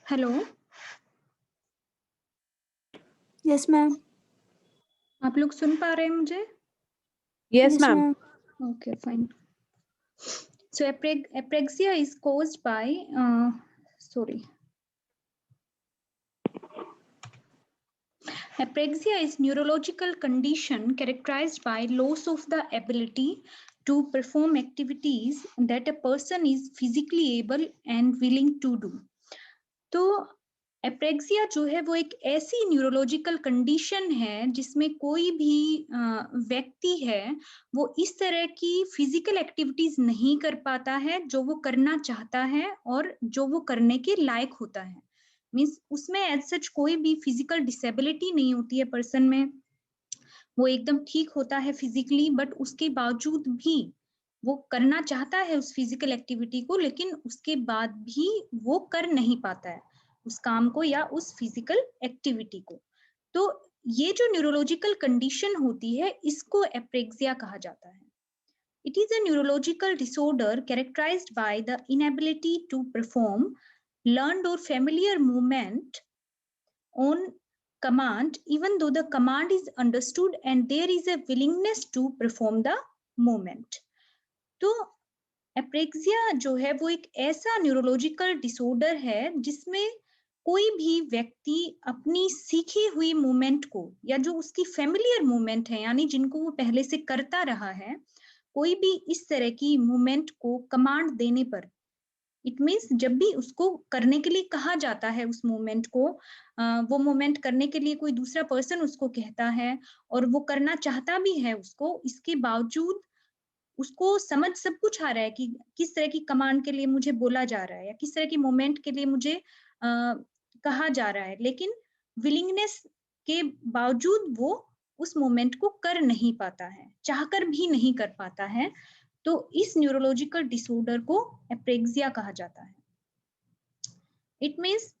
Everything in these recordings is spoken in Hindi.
हेलो। Yes ma'am. आप लोग सुन पा रहे हैं मुझे? Yes, yes ma'am. Ma'am. Okay, fine. So apraxia is caused by apraxia is neurological condition characterized by loss of the ability to perform activities that a person is physically able and willing to do. तो एप्रेक्सिया जो है वो एक ऐसी न्यूरोलॉजिकल कंडीशन है जिसमें कोई भी व्यक्ति है वो इस तरह की फिजिकल एक्टिविटीज नहीं कर पाता है जो वो करना चाहता है और जो वो करने के लायक होता है। मीन्स उसमें एज सच कोई भी फिजिकल डिसेबिलिटी नहीं होती है पर्सन में, वो एकदम ठीक होता है फिजिकली, बट उसके बावजूद भी वो करना चाहता है उस फिजिकल एक्टिविटी को, लेकिन उसके बाद भी वो कर नहीं पाता है उस काम को या उस फिजिकल एक्टिविटी को। तो ये जो न्यूरोलॉजिकल कंडीशन होती है इसको एप्रेक्सिया कहा जाता है। It is a neurological disorder characterised by the inability to perform learned or familiar movement on command, even though the command is understood and there is a willingness to perform the movement. तो एप्रेक्सिया जो है वो एक ऐसा न्यूरोलॉजिकल डिसऑर्डर है जिसमें कोई भी व्यक्ति अपनी सीखी हुई मूवमेंट को या जो उसकी फेमिलियर मूवमेंट है यानी जिनको वो पहले से करता रहा है, कोई भी इस तरह की मूवमेंट को कमांड देने पर, इट मीन्स जब भी उसको करने के लिए कहा जाता है उस मूवमेंट को, वो मूवमेंट करने के लिए कोई दूसरा पर्सन उसको कहता है और वो करना चाहता भी है उसको, इसके बावजूद उसको समझ सब कुछ आ रहा है कि किस तरह की कमांड के लिए मुझे बोला जा रहा है या किस तरह की मूवमेंट के लिए मुझे कहा जा रहा है, लेकिन विलिंगनेस के बावजूद वो उस मूवमेंट को कर नहीं पाता है, चाहकर भी नहीं कर पाता है। तो इस न्यूरोलॉजिकल डिसऑर्डर को एप्रेक्सिया कहा जाता है। इट मीन्स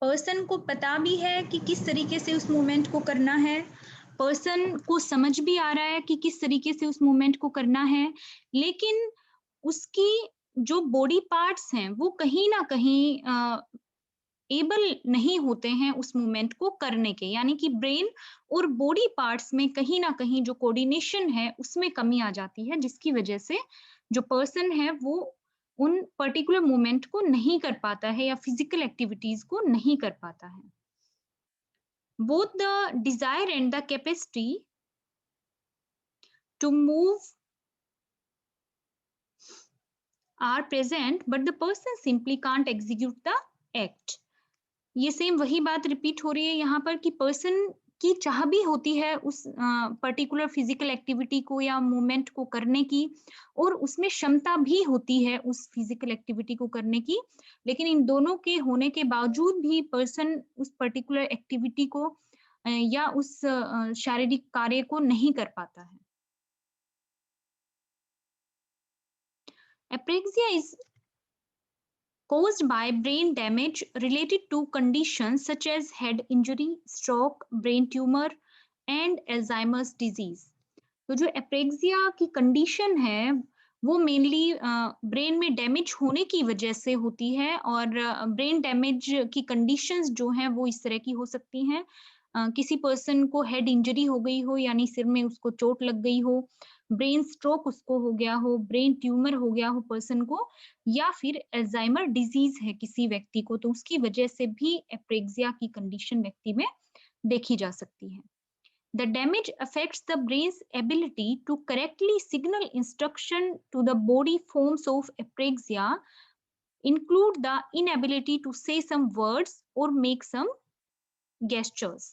पर्सन को पता भी है कि किस तरीके से उस मूवमेंट को करना है, पर्सन को समझ भी आ रहा है कि किस तरीके से उस मूवमेंट को करना है, लेकिन उसकी जो बॉडी पार्ट्स हैं वो कहीं ना कहीं एबल नहीं होते हैं उस मूवमेंट को करने के, यानी कि ब्रेन और बॉडी पार्ट्स में कहीं ना कहीं जो कोऑर्डिनेशन है उसमें कमी आ जाती है, जिसकी वजह से जो पर्सन है वो उन पर्टिकुलर मूवमेंट को नहीं कर पाता है या फिजिकल एक्टिविटीज को नहीं कर पाता है। Both the desire and the capacity to move are present but the person simply can't execute the act. ये सेम वही बात रिपीट हो रही है यहाँ पर कि पर्सन की चाह भी होती है उस पर्टिकुलर फिजिकल एक्टिविटी को या मूवमेंट को करने की, और उसमें क्षमता भी होती है उस फिजिकल एक्टिविटी को करने की, लेकिन इन दोनों के होने के बावजूद भी पर्सन उस पर्टिकुलर एक्टिविटी को या उस शारीरिक कार्य को नहीं कर पाता है। Apraxia is caused by brain damage related to conditions such as head injury, stroke, brain tumor and Alzheimer's disease। तो जो एप्रेक्सिया की कंडीशन है वो मेनली ब्रेन में डैमेज होने की वजह से होती है, और ब्रेन डैमेज की कंडीशंस जो हैं वो इस तरह की हो सकती हैं। किसी पर्सन को हेड इंजरी हो गई हो यानी सिर में उसको चोट लग गई हो, ब्रेन स्ट्रोक उसको हो गया हो, ब्रेन ट्यूमर हो गया हो पर्सन को, या फिर अल्जाइमर डिजीज है किसी व्यक्ति को, तो उसकी वजह से भी एप्रेक्सिया की कंडीशन व्यक्ति में देखी जा सकती है। The damage affects the brain's ability to correctly signal instruction to the body. Forms of apraxia include the inability to say some words or make some gestures।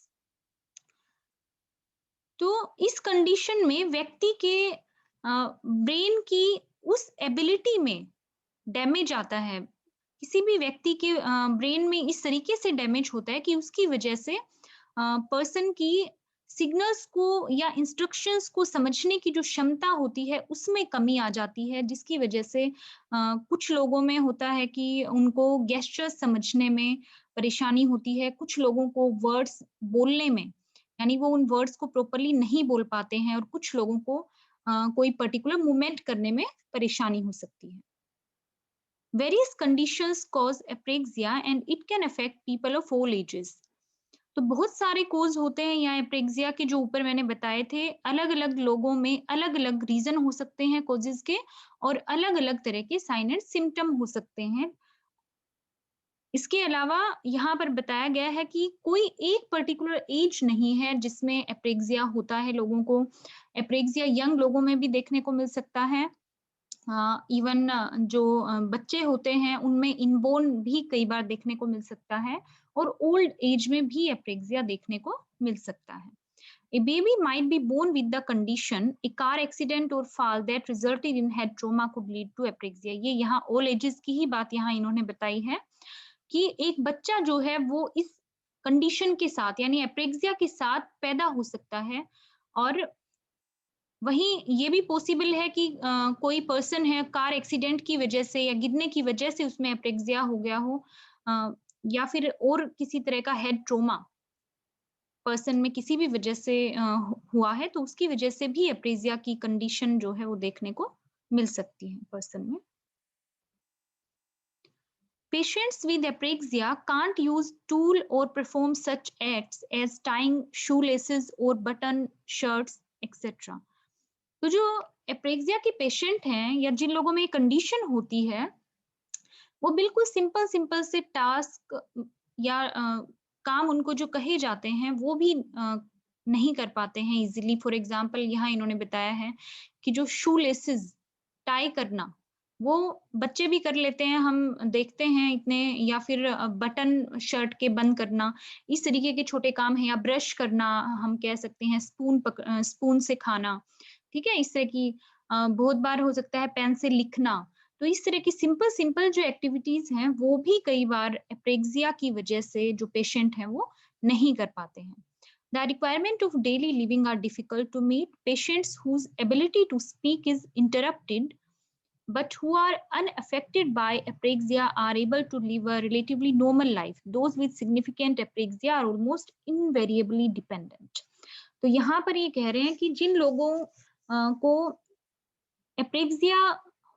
तो इस कंडीशन में व्यक्ति के ब्रेन की उस एबिलिटी में डैमेज आता है। किसी भी व्यक्ति के ब्रेन में इस तरीके से डैमेज होता है कि उसकी वजह से पर्सन की सिग्नल्स को या इंस्ट्रक्शंस को समझने की जो क्षमता होती है उसमें कमी आ जाती है, जिसकी वजह से कुछ लोगों में होता है कि उनको गेस्चर्स समझने में परेशानी होती है, कुछ लोगों को वर्ड्स बोलने में यानी वो उन वर्ड्स को प्रॉपरली नहीं बोल पाते हैं, और कुछ लोगों को कोई पर्टिकुलर मूवमेंट करने में परेशानी हो सकती है। Various conditions cause apraxia and it can affect people of all ages. तो बहुत सारे कोज होते हैं यहाँ एप्रेक्सिया के जो ऊपर मैंने बताए थे, अलग अलग लोगों में अलग अलग रीजन हो सकते हैं कोजेस के, और अलग अलग तरह के साइन एंड सिम्टम हो सकते हैं। इसके अलावा यहाँ पर बताया गया है कि कोई एक पर्टिकुलर एज नहीं है जिसमें एप्रेक्सिया होता है लोगों को। एप्रेक्सिया यंग लोगों में भी देखने को मिल सकता है। इवन जो बच्चे होते हैं उनमें इनबोर्न भी कई बार देखने को मिल सकता है, और ओल्ड एज में भी एप्रेक्सिया देखने को मिल सकता है। A baby might be born with the condition. A car accident or fall that resulted in head trauma could lead to apraxia. ये यहाँ all ages की ही बात यहाँ इन्होंने बताई है कि एक बच्चा जो है वो इस कंडीशन के साथ यानी एप्रेक्सिया के साथ पैदा हो सकता है, और वहीं ये भी पॉसिबल है कि कोई पर्सन है कार एक्सीडेंट की वजह से या गिरने की वजह से उसमें एप्रेक्सिया हो गया हो, या फिर और किसी तरह का हेड ट्रॉमा पर्सन में किसी भी वजह से हुआ है, तो उसकी वजह से भी एप्रेक्सिया की कंडीशन जो है वो देखने को मिल सकती है पर्सन में। Patients with apraxia can't use tool or perform such acts as tying shoelaces or button shirts, etc. तो जो एप्रेक्सिया के पेशेंट हैं या जिन लोगों में कंडीशन होती है, वो बिल्कुल सिंपल सिंपल से टास्क या काम उनको जो कहे जाते हैं वो भी नहीं कर पाते हैं इजीली। फॉर एग्जांपल यहाँ इन्होंने बताया है कि जो शू लेसेस टाई करना वो बच्चे भी कर लेते हैं, हम देखते हैं इतने, या फिर बटन शर्ट के बंद करना, इस तरीके के छोटे काम है, या ब्रश करना हम कह सकते हैं, स्पून से खाना, ठीक है, इस तरह की बहुत बार हो सकता है पेन से लिखना। तो इस तरह की सिंपल सिंपल जो एक्टिविटीज हैं वो भी कई बार एप्रेक्सिया की वजह से जो पेशेंट हैं वो नहीं कर पाते हैं। The requirement of daily living are difficult to meet. Patients whose ability to speak is interrupted but who are unaffected by apraxia are able to live a relatively normal life. Those with significant apraxia are almost invariably dependent. तो यहाँ पर ये कह रहे हैं कि जिन लोगों को एप्रेक्सिया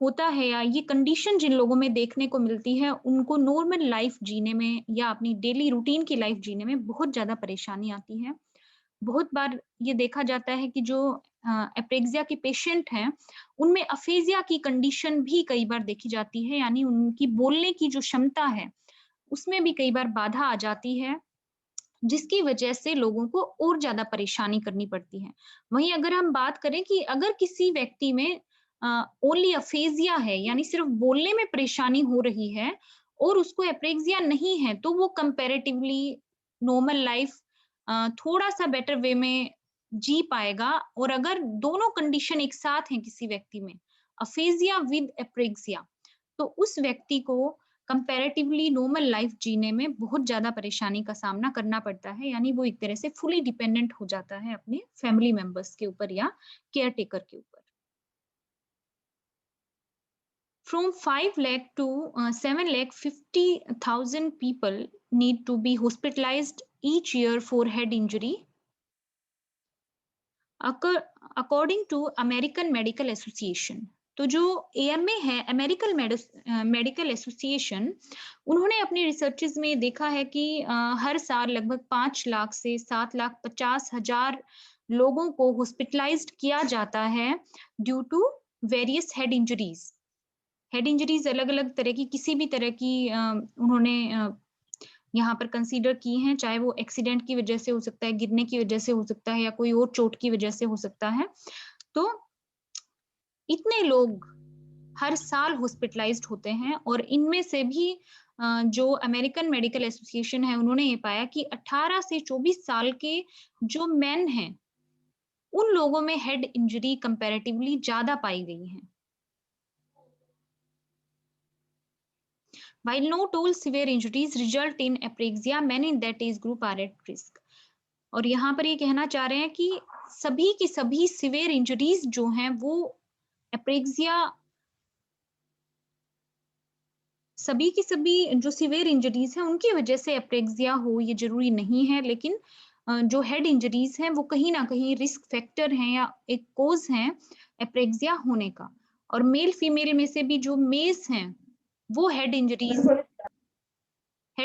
होता है या ये कंडीशन जिन लोगों में देखने को मिलती है, उनको नॉर्मल लाइफ जीने में या अपनी डेली रूटीन की लाइफ जीने में बहुत ज्यादा परेशानी आती है। बहुत बार ये देखा जाता है कि जो एप्रेक्सिया के पेशेंट हैं उनमें अफेजिया की कंडीशन भी कई बार देखी जाती है, यानी उनकी बोलने की जो क्षमता है उसमें भी कई बार बाधा आ जाती है, जिसकी वजह से लोगों को और ज्यादा परेशानी करनी पड़ती है। वहीं अगर हम बात करें कि अगर किसी व्यक्ति में ओनली अफेजिया है यानी सिर्फ बोलने में परेशानी हो रही है और उसको एप्रेक्सिया नहीं है, तो वो कंपैरेटिवली नॉर्मल लाइफ थोड़ा सा बेटर वे में जी पाएगा। और अगर दोनों कंडीशन एक साथ हैं किसी व्यक्ति में, अफेजिया विद एप्रेक्सिया, तो उस व्यक्ति को कंपैरेटिवली नॉर्मल लाइफ जीने में बहुत ज्यादा परेशानी का सामना करना पड़ता है, यानी वो एक तरह से फुली डिपेंडेंट हो जाता है अपने फैमिली मेंबर्स के ऊपर या केयर टेकर के ऊपर। From 5 lakh to 7 lakh 50,000 people need to be hospitalized each year for head injury, according to American Medical Association. तो जो AMA है, अमेरिकन मेडिकल एसोसिएशन, उन्होंने अपनी रिसर्चेज में देखा है कि हर साल लगभग 5 लाख से 7,50,000 लोगों को हॉस्पिटलाइज्ड किया जाता है due to various head injuries. Head injuries अलग अलग तरह की, किसी भी तरह की उन्होंने यहाँ पर कंसीडर की हैं, चाहे वो एक्सीडेंट की वजह से हो सकता है, गिरने की वजह से हो सकता है, या कोई और चोट की वजह से हो सकता है। तो इतने लोग हर साल हॉस्पिटलाइज्ड होते हैं, और इनमें से भी जो अमेरिकन मेडिकल एसोसिएशन है उन्होंने ये पाया कि 18 से 24 साल के जो मेन हैं उन लोगों में हेड इंजरी कंपैरेटिवली ज्यादा पाई गई है। While not all severe injuries result in apraxia, many in that age group are at risk. और यहाँ पर ये कहना चाह रहे हैं कि सभी की सभी सिवियर इंजरीज जो हैं वो एप्रेक्सिया, सभी की सभी जो सिवियर इंजरीज हैं उनकी वजह से एप्रेक्सिया हो ये जरूरी नहीं है, लेकिन जो हेड इंजरीज हैं वो कहीं ना कहीं रिस्क फैक्टर हैं या एक कोज हैं एप्रेक्सिया होने का। और मेल फीमेल में से भी जो मेल्स हैं वो हेड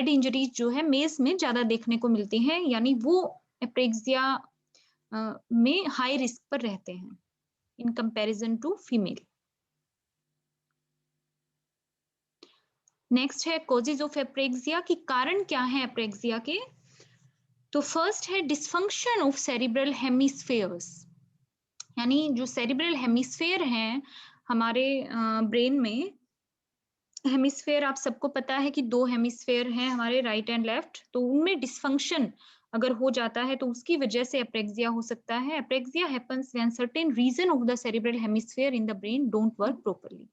इंजरीज जो है मेल्स में ज्यादा देखने को मिलती हैं, यानी वो एप्रेक्सिया में हाई रिस्क पर रहते हैं in comparison to female. Next है कॉजेज ऑफ एप्रेक्सिया, कि कारण क्या है एप्रेक्सिया के। तो फर्स्ट है डिसफंक्शन ऑफ सेरिब्रल हेमिस्फेयर्स, यानी जो सेरिब्रल हेमिस्फेयर हैं हमारे ब्रेन में। हेमिस्फेयर आप सबको पता है कि दो हेमिस्फेयर हैं हमारे, राइट एंड लेफ्ट, तो उनमें डिसफंक्शन अगर हो जाता है तो उसकी वजह से एप्रेक्सिया हो सकता है। Apraxia happens when certain region of the cerebral hemisphere in the brain don't work properly,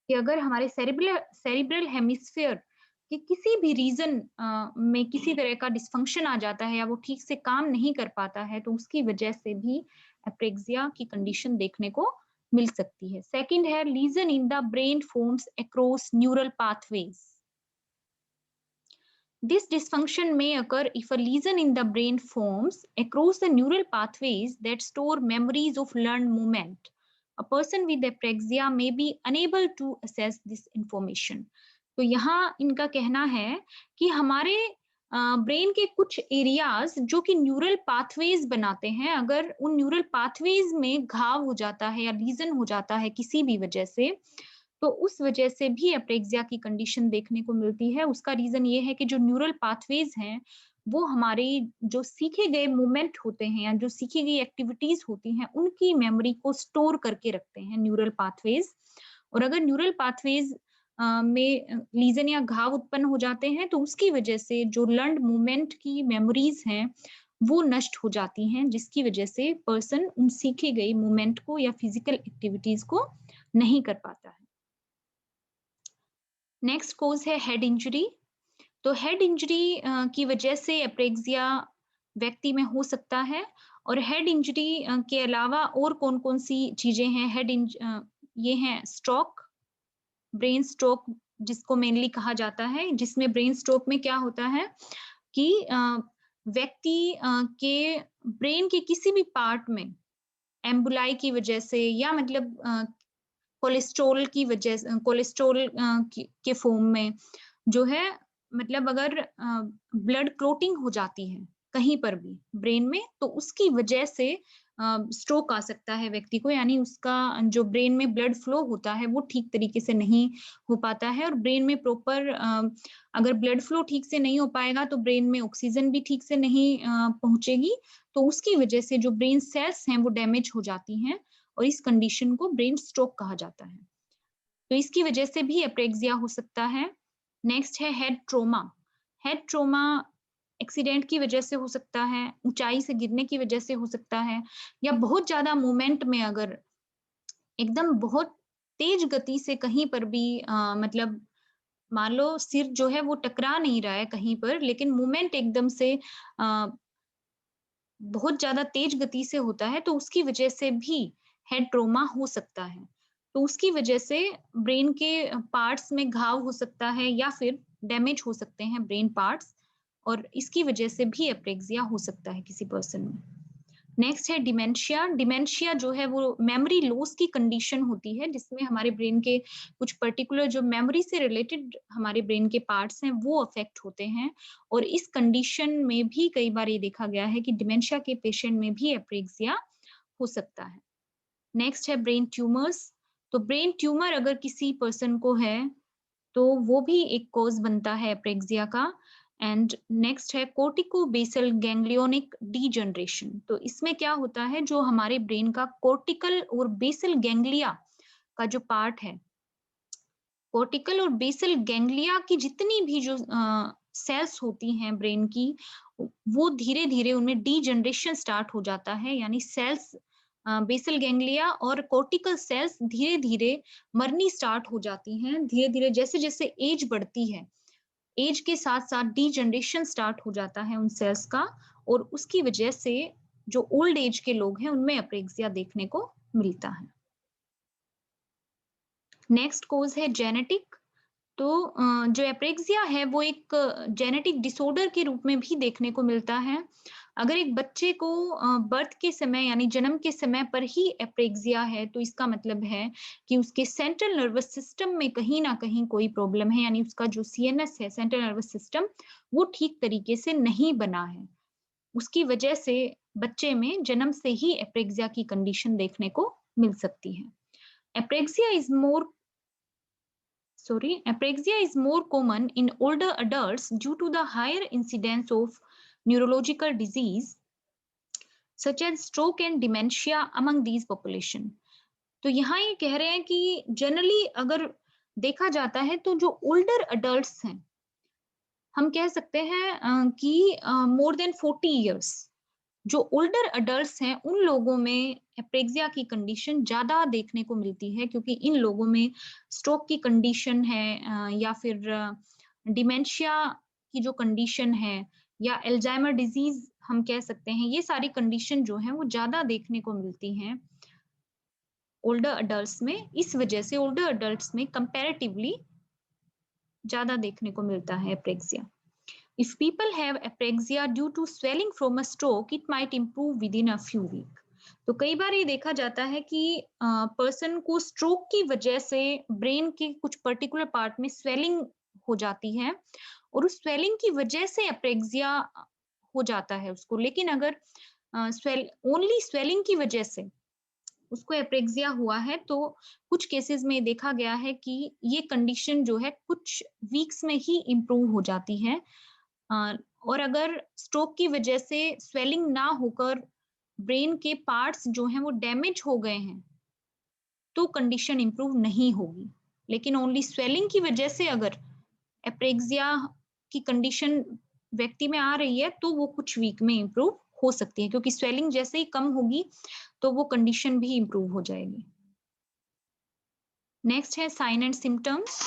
कि अगर हमारे सेरिब्रल हेमिस्फेयर के किसी भी रीजन में किसी तरह का डिसफंक्शन आ जाता है या वो ठीक से काम नहीं कर पाता है, तो उसकी वजह से भी एप्रेक्सिया की कंडीशन देखने को मिल सकती है। सेकंड है lesion in the brain forms across neural pathways. This dysfunction may occur if a lesion in the brain forms across the neural pathways that store memories of learned movement. A person with apraxia may be unable to assess this information. तो यहाँ इनका कहना है कि हमारे ब्रेन के कुछ एरियाज जो कि न्यूरल पाथवेज बनाते हैं, अगर उन न्यूरल पाथवेज में घाव हो जाता है या लीजन हो जाता है किसी भी वजह से, तो उस वजह से भी एप्रेक्सिया की कंडीशन देखने को मिलती है। उसका रीजन ये है कि जो न्यूरल पाथवेज हैं वो हमारे जो सीखे गए मूवमेंट होते हैं या जो सीखी गई एक्टिविटीज होती हैं उनकी मेमोरी को स्टोर करके रखते हैं न्यूरल पाथवेज। और अगर न्यूरल पाथवेज में लीजन या घाव उत्पन्न हो जाते हैं तो उसकी वजह से जो लर्न्ड मूवमेंट की मेमोरीज हैं वो नष्ट हो जाती हैं, जिसकी वजह से पर्सन उन सीखे गई मूवमेंट को या फिजिकल एक्टिविटीज को नहीं कर पाता है। नेक्स्ट कोज है हेड इंजरी। तो हेड इंजरी की वजह से एप्रेक्सिया व्यक्ति में हो सकता है। और हेड इंजरी के अलावा और कौन कौन सी चीजें हैं, ये हैं स्ट्रोक, ब्रेन स्ट्रोक जिसको मेनली कहा जाता है, जिसमें ब्रेन स्ट्रोक में क्या होता है कि व्यक्ति के ब्रेन के किसी भी पार्ट में एम्बुलाई की वजह से या मतलब कोलेस्ट्रॉल की वजह से, कोलेस्ट्रॉल के फॉर्म में जो है, मतलब अगर ब्लड क्लोटिंग हो जाती है कहीं पर भी ब्रेन में, तो उसकी वजह से स्ट्रोक आ सकता है व्यक्ति को, यानी उसका जो ब्रेन में ब्लड फ्लो होता है वो ठीक तरीके से नहीं हो पाता है। और ब्रेन में प्रॉपर अगर ब्लड फ्लो ठीक से नहीं हो पाएगा तो ब्रेन में ऑक्सीजन भी ठीक से नहीं पहुंचेगी, तो उसकी वजह से जो ब्रेन सेल्स हैं वो डैमेज हो जाती हैं और इस कंडीशन को ब्रेन स्ट्रोक कहा जाता है। तो इसकी वजह से भी एप्रेक्सिया हो सकता है। नेक्स्ट है head trauma. Head trauma accident की वजह से हो सकता है, ऊंचाई से गिरने की वजह से हो सकता है, या बहुत ज्यादा मूवमेंट में अगर एकदम बहुत तेज गति से कहीं पर भी मतलब मान लो सिर जो है वो टकरा नहीं रहा है कहीं पर, लेकिन मूवमेंट एकदम से बहुत ज्यादा तेज गति से होता है, तो उसकी वजह से भी हेड ट्रोमा हो सकता है। तो उसकी वजह से ब्रेन के पार्ट्स में घाव हो सकता है या फिर डैमेज हो सकते हैं ब्रेन पार्ट्स, और इसकी वजह से भी एप्रेक्सिया हो सकता है किसी पर्सन में। नेक्स्ट है डिमेंशिया। डिमेंशिया जो है वो मेमोरी लॉस की कंडीशन होती है, जिसमें हमारे ब्रेन के कुछ पर्टिकुलर जो मेमोरी से रिलेटेड हमारे ब्रेन के पार्ट्स हैं वो अफेक्ट होते हैं। और इस कंडीशन में भी कई बार ये देखा गया है कि डिमेंशिया के पेशेंट में भी एप्रेक्सिया हो सकता है। नेक्स्ट है ब्रेन ट्यूमर्स। तो ब्रेन ट्यूमर अगर किसी पर्सन को है तो वो भी एक कॉज बनता है एप्रेक्सिया का। एंड नेक्स्ट है कोर्टिको बेसल गैंग्लियोनिक डीजनरेशन। तो इसमें क्या होता है, जो हमारे ब्रेन का कोर्टिकल और बेसल गैंग्लिया का जो पार्ट है, कोर्टिकल और बेसल गैंग्लिया की जितनी भी जो सेल्स होती हैं ब्रेन की, वो धीरे धीरे उनमें डीजनरेशन स्टार्ट हो जाता है, यानी सेल्स बेसल गैंग्लिया और कोर्टिकल सेल्स धीरे धीरे मरनी स्टार्ट हो जाती हैं। धीरे धीरे जैसे जैसे एज बढ़ती है, एज के साथ साथ डीजनरेशन स्टार्ट हो जाता है उन सेल्स का, और उसकी वजह से जो ओल्ड एज के लोग हैं उनमें एप्रेक्सिया देखने को मिलता है। नेक्स्ट कोज है जेनेटिक। तो जो एप्रेक्सिया है वो एक जेनेटिक डिसऑर्डर के रूप में भी देखने को मिलता है। अगर एक बच्चे को बर्थ के समय यानी जन्म के समय पर ही एप्रेक्सिया है, तो इसका मतलब है कि उसके सेंट्रल नर्वस सिस्टम में कहीं न कहीं कोई प्रॉब्लम है, यानी उसका जो सीएनएस है, सेंट्रल नर्वस सिस्टम, वो ठीक तरीके से नहीं बना है। उसकी वजह से बच्चे में जन्म से ही एप्रेक्सिया की कंडीशन देखने को मिल सकती है। Apraxia is more Apraxia is more common in older adults due to the higher incidence of neurological disease such as stroke and dementia among these population. तो यहाँ ये कह रहे हैं कि जनरली अगर देखा जाता है तो जो ओल्डर अडल्ट्स हैं, हम कह सकते हैं कि मोर देन 40 इयर्स, जो ओल्डर अडल्ट्स हैं उन लोगों में एप्रेक्सिया की कंडीशन ज्यादा देखने को मिलती है, क्योंकि इन लोगों में स्ट्रोक की कंडीशन है या फिर डिमेंशिया की जो कंडीशन है या एल्जाइमर डिजीज हम कह सकते हैं, ये सारी कंडीशन जो है वो ज्यादा देखने को मिलती हैं ओल्डर अडल्ट्स में। इस वजह से ओल्डर अडल्ट्स में कंपैरेटिवली ज्यादा देखने को मिलता है apraxia. If people have apraxia due to swelling from a stroke, it might improve within a few weeks. तो कई बार ये देखा जाता है कि पर्सन को स्ट्रोक की वजह से ब्रेन के कुछ पर्टिकुलर पार्ट में स्वेलिंग हो जाती है और उस स्वेलिंग की वजह से एप्रेक्सिया हो जाता है उसको। लेकिन अगर ओनली स्वेलिंग की वजह से उसको एप्रेक्सिया हुआ है, तो कुछ केसेस में देखा गया है कि ये कंडीशन जो है कुछ वीक्स में ही इम्प्रूव हो जाती है। और अगर स्ट्रोक की वजह से स्वेलिंग ना होकर ब्रेन के पार्ट्स जो हैं वो डैमेज हो गए हैं, तो कंडीशन इंप्रूव नहीं होगी। लेकिन ओनली स्वेलिंग की वजह से अगर एप्रेक्सिया की कंडीशन व्यक्ति में आ रही है, तो वो कुछ वीक में इंप्रूव हो सकती है, क्योंकि स्वेलिंग जैसे ही कम होगी तो वो कंडीशन भी इंप्रूव हो जाएगी। नेक्स्ट है साइन एंड सिम्टम्स,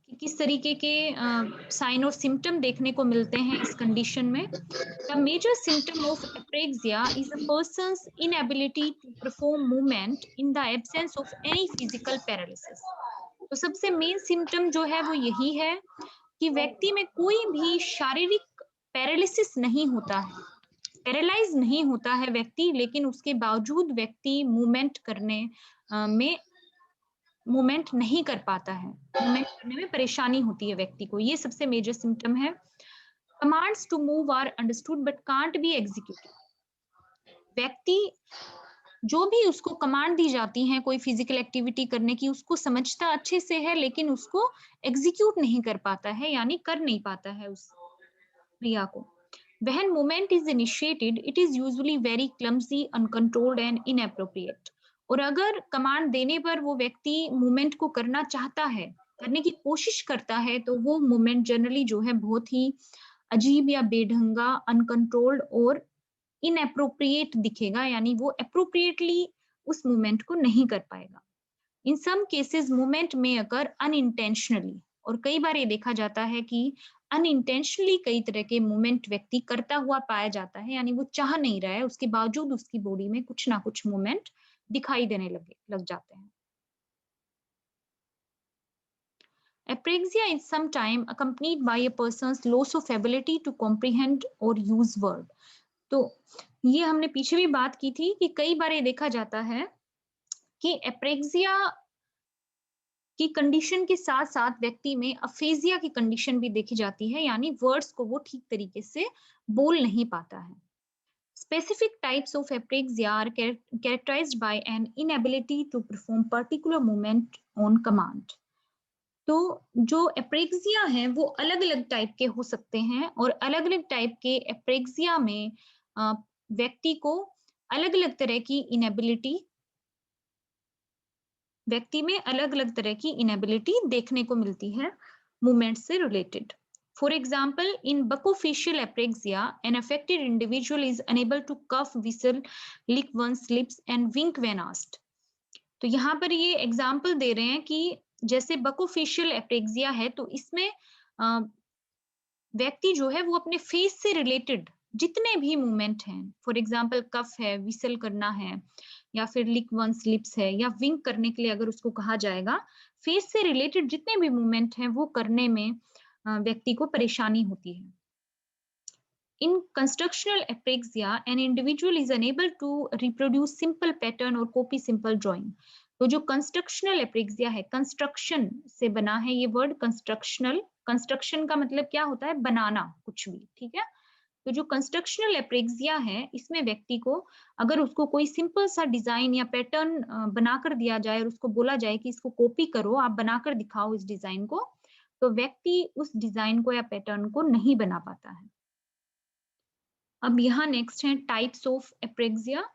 कि किस तरीके के साइन और सिम्टम देखने को मिलते हैं इस कंडीशन में। The major symptom of apraxia is a person's inability to perform movement in the absence of any physical paralysis. तो सबसे मेन सिम्टम जो है वो यही है कि व्यक्ति में कोई भी शारीरिक पैरालिसिस नहीं होता है, पैरालाइज नहीं होता है व्यक्ति, लेकिन उसके बावजूद व्यक्ति मूवमेंट करने में मूवमेंट नहीं कर पाता है, मूवमेंट करने में परेशानी होती है व्यक्ति को। ये सबसे मेजर सिम्टम है। Commands to move are understood but can't be executed. व्यक्ति जो भी उसको कमांड दी जाती है कोई फिजिकल एक्टिविटी करने की, उसको समझता अच्छे से है, लेकिन उसको एग्जीक्यूट नहीं कर पाता है, यानी कर नहीं पाता है उस क्रिया को। When movement is initiated, it is usually very clumsy, uncontrolled and inappropriate. और अगर कमांड देने पर वो व्यक्ति मूवमेंट को करना चाहता है, करने की कोशिश करता है, तो वो मूवमेंट जनरली जो है बहुत ही अजीब या बेढंगा, अनकंट्रोल्ड और इनएप्रोप्रिएट दिखेगा, यानी वो एप्रोप्रिएटली उस मूवमेंट को नहीं कर पाएगा। इन सम केसेस मूवमेंट में अकर अनइंटेंशनली, और कई बार ये देखा जाता है कि अनइंटेंशनली कई तरह के मूवमेंट व्यक्ति करता हुआ पाया जाता है, यानी वो चाह नहीं रहा है, उसके बावजूद उसकी बॉडी में कुछ ना कुछ मूवमेंट दिखाई देने लग जाते हैं। Apraxia is sometimes accompanied by a person's loss of ability to comprehend or use word. तो ये हमने पीछे भी बात की थी कि कई बार ये देखा जाता है कि एप्रेक्सिया की कंडीशन के साथ साथ व्यक्ति में अफेजिया की कंडीशन भी देखी जाती है, यानी वर्ड्स को वो ठीक तरीके से बोल नहीं पाता है। Specific types of apraxia are characterized by an inability to perform particular movement on command. तो जो एप्रेक्सिया है वो अलग-अलग टाइप के हो सकते हैं, और अलग-अलग टाइप के एप्रेक्सिया में व्यक्ति को अलग-अलग तरह की इनएबिलिटी, व्यक्ति में अलग-अलग तरह की इनएबिलिटी देखने को मिलती है मूवमेंट से related. For example, in buccofacial apraxia, an affected individual is unable to cough, whistle, lick one's lips and wink when asked. तो यहाँ पर ये एग्जाम्पल दे रहे हैं कि जैसे बकोफेशियल एप्रेक्सिया है, तो इसमें व्यक्ति जो है वो अपने फेस से रिलेटेड जितने भी मूवमेंट हैं, फॉर एग्जाम्पल कफ है, विसल करना है, या फिर लिक वंस लिप्स है, या विंक करने के लिए अगर उसको कहा जाएगा, फेस से रिलेटेड जितने भी मूवमेंट हैं वो करने में व्यक्ति को परेशानी होती है। In constructional apraxia, an individual is unable to reproduce simple pattern or copy simple drawing. तो जो कंस्ट्रक्शनल एप्रेक्सिया है, कंस्ट्रक्शन से बना है ये वर्ड कंस्ट्रक्शनल। कंस्ट्रक्शन का मतलब क्या होता है? बनाना कुछ भी, ठीक है। तो जो कंस्ट्रक्शनल एप्रेक्सिया है, इसमें व्यक्ति को अगर उसको कोई सिंपल सा डिजाइन या पैटर्न बनाकर दिया जाए और उसको बोला जाए कि इसको कॉपी करो, आप बनाकर दिखाओ इस डिजाइन को, तो व्यक्ति उस डिजाइन को या पैटर्न को नहीं बना पाता है। अब यहाँ नेक्स्ट है टाइप्स ऑफ एप्रेक्सिया।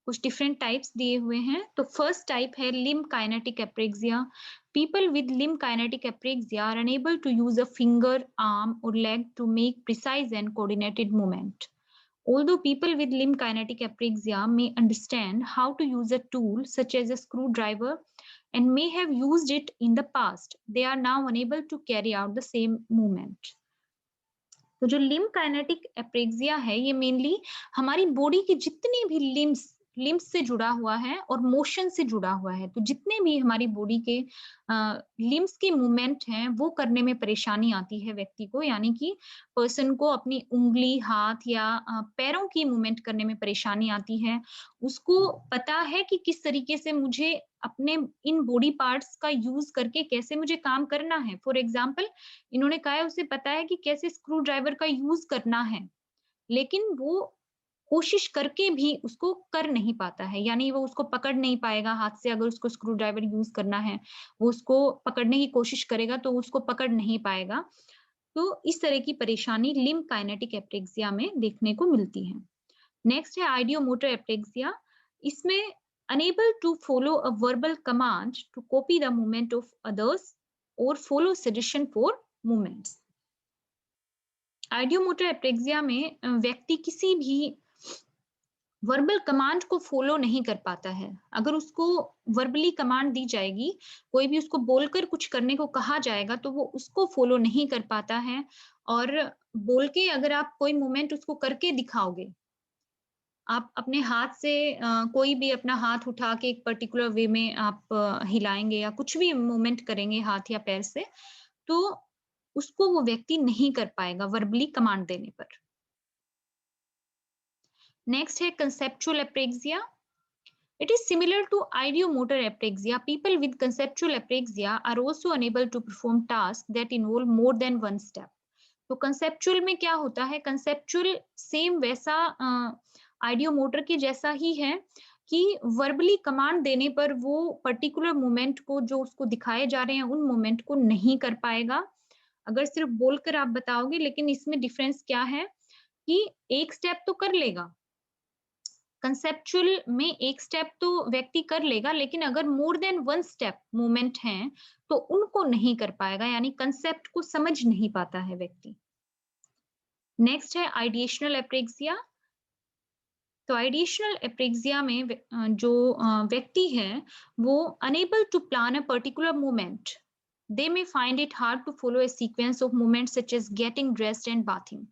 कुछ डिफरेंट टाइप्स दिए हुए हैं। तो फर्स्ट टाइप है limb kinetic apraxia. People with limb kinetic apraxia are unable to use a finger, arm, or leg to make precise and coordinated movement. Although people with limb kinetic apraxia may understand how to use a tool such as a screwdriver and may have used it in the past, they are now unable to carry out the same movement. तो जो लिम्ब काइनेटिक एप्रेक्सिया है, ये मेनली हमारी बॉडी की जितनी भी लिम्स से जुड़ा हुआ है और मोशन से जुड़ा हुआ है। तो जितने भी हमारी बॉडी के लिम्स के मूवमेंट हैं, वो करने में परेशानी आती है व्यक्ति को, यानी कि पर्सन को अपनी उंगली, हाथ या पैरों की मूवमेंट करने में परेशानी आती है। उसको पता है कि किस तरीके से मुझे अपने इन बॉडी पार्ट्स का यूज करके कैसे मुझे काम करना है। फॉर एग्जाम्पल, इन्होंने कहा है उसे पता है कि कैसे स्क्रू ड्राइवर का यूज करना है, लेकिन वो कोशिश करके भी उसको कर नहीं पाता है, यानी वो उसको पकड़ नहीं पाएगा हाथ से। अगर उसको स्क्रू ड्राइवर यूज करना है, वो उसको पकड़ने की कोशिश करेगा तो उसको पकड़ नहीं पाएगा। तो इस तरह की परेशानी लिम्ब काइनेटिक एप्रेक्सिया में देखने को मिलती है। नेक्स्ट है आइडियोमोटर एप्रेक्सिया। इसमें unable to follow a verbal command to copy the movement of others or follow suggestion for movements. Ideomotor apraxia में व्यक्ति किसी भी वर्बल कमांड को फॉलो नहीं कर पाता है। अगर उसको वर्बली कमांड दी जाएगी, कोई भी उसको बोलकर कुछ करने को कहा जाएगा, तो वो उसको फॉलो नहीं कर पाता है। और बोल के अगर आप कोई मूवमेंट उसको करके दिखाओगे, आप अपने हाथ से कोई भी अपना हाथ उठा के एक पर्टिकुलर वे में आप हिलाएंगे या कुछ भी मूवमेंट करेंगे हाथ या पैर से, तो उसको वो व्यक्ति नहीं कर पाएगा वर्बली कमांड देने पर। नेक्स्ट है conceptual apraxia. It is similar to ideomotor apraxia. People with conceptual apraxia are also unable to perform tasks that involve more than one step. तो कंसेप्चुअल में क्या होता है? कंसेप्चुअल सेम वैसा आइडियोमोटर के जैसा ही है कि वर्बली कमांड देने पर वो पर्टिकुलर मोमेंट को, जो उसको दिखाए जा रहे हैं उन मोमेंट को नहीं कर पाएगा। अगर सिर्फ बोलकर आप बताओगे, लेकिन इसमें डिफरेंस क्या है कि एक स्टेप तो कर लेगा, कंसेप्चुअल में एक स्टेप तो व्यक्ति कर लेगा, लेकिन अगर more than one step movement है तो उनको नहीं कर पाएगा, यानी कंसेप्ट को समझ नहीं पाता है व्यक्ति। नेक्स्ट है आइडिएशनल एप्रेक्सिया। तो आइडिएशनल एप्रेक्सिया में जो व्यक्ति है वो unable to plan a particular movement, they may find it hard to follow a sequence of movement such as getting dressed and bathing.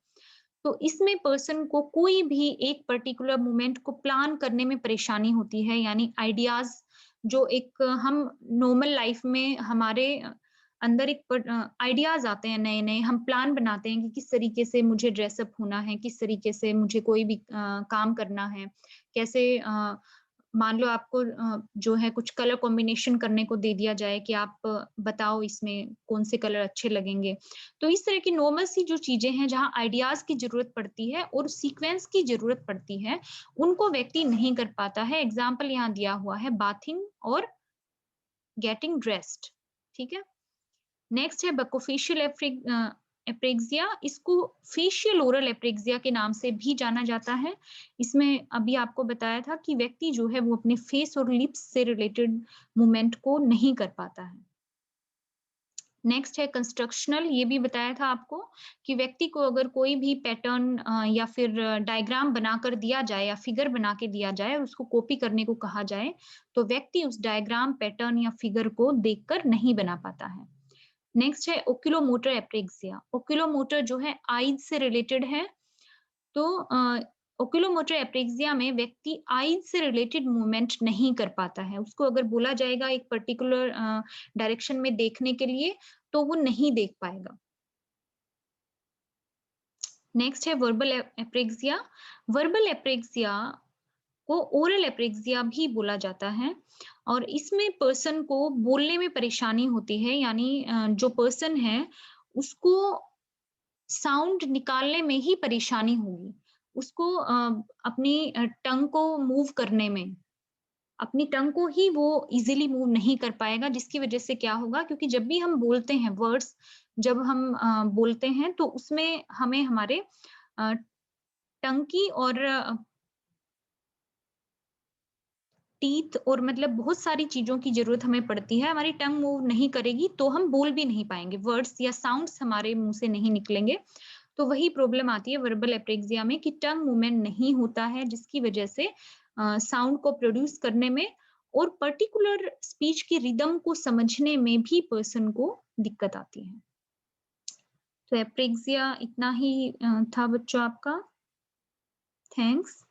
तो इसमें पर्सन को कोई भी एक पर्टिकुलर मूवमेंट को प्लान करने में परेशानी होती है, यानी आइडियाज जो एक हम नॉर्मल लाइफ में हमारे अंदर एक आइडियाज आते हैं नए नए, हम प्लान बनाते हैं कि किस तरीके से मुझे ड्रेसअप होना है, किस तरीके से मुझे कोई भी काम करना है, कैसे मान लो आपको जो है कुछ कलर कॉम्बिनेशन करने को दे दिया जाए कि आप बताओ इसमें कौन से कलर अच्छे लगेंगे। तो इस तरह की नॉर्मल सी जो चीजें हैं जहां आइडियाज की जरूरत पड़ती है और सीक्वेंस की जरूरत पड़ती है, उनको व्यक्ति नहीं कर पाता है। एग्जाम्पल यहाँ दिया हुआ है बाथिंग और गेटिंग ड्रेस्ड, ठीक है। नेक्स्ट है बकोफेशियल एप्रेक्सिया। इसको फेशियल ओरल एप्रेक्सिया के नाम से भी जाना जाता है। इसमें अभी आपको बताया था कि व्यक्ति जो है वो अपने फेस और लिप्स से रिलेटेड मूवमेंट को नहीं कर पाता है। नेक्स्ट है कंस्ट्रक्शनल। ये भी बताया था आपको कि व्यक्ति को अगर कोई भी पैटर्न या फिर डायग्राम बनाकर दिया जाए या फिगर बना के दिया जाए और उसको कॉपी करने को कहा जाए, तो व्यक्ति उस डायग्राम, पैटर्न या फिगर को देखकर नहीं बना पाता है। नेक्स्ट है ओक्यूलोमोटर एप्रेक्सिया। ओक्यूलोमोटर जो है आईज से रिलेटेड है। तो ओक्यूलोमोटर एप्रेक्सिया में व्यक्ति आईज से रिलेटेड मूवमेंट नहीं कर पाता है। उसको अगर बोला जाएगा एक पर्टिकुलर डायरेक्शन में देखने के लिए, तो वो नहीं देख पाएगा। नेक्स्ट है वर्बल एप्रेक्सिया। वर्बल एप्रेक्सिया को ओरल एप्रेक्सिया भी बोला जाता है और इसमें पर्सन को बोलने में परेशानी होती है, यानी जो पर्सन है उसको साउंड निकालने में ही परेशानी होगी। उसको अपनी टंग को मूव करने में, अपनी टंग को ही वो इज़िली मूव नहीं कर पाएगा, जिसकी वजह से क्या होगा, क्योंकि जब भी हम बोलते हैं वर्ड्स, जब हम बोलते हैं तो उसमें हमें हमारे अ, टंग की और टीथ और मतलब बहुत सारी चीज़ों की ज़रूरत हमें पड़ती है। हमारी टंग मूव नहीं करेगी तो हम बोल भी नहीं पाएँगे, वर्ड्स या साउंड्स हमारे मुँह से नहीं निकलेंगे। तो वही प्रॉब्लम आती है वर्बल एप्रेक्सिया में कि टंग मूवमेंट नहीं होता है, जिसकी वजह से साउंड को प्रोड्यूस करने में और पर्टिकुलर स्पीच की रिदम को समझने में भी पर्सन को दिक्कत आती है। तो एप्रेक्सिया इतना ही था बच्चों आपका। थैंक्स।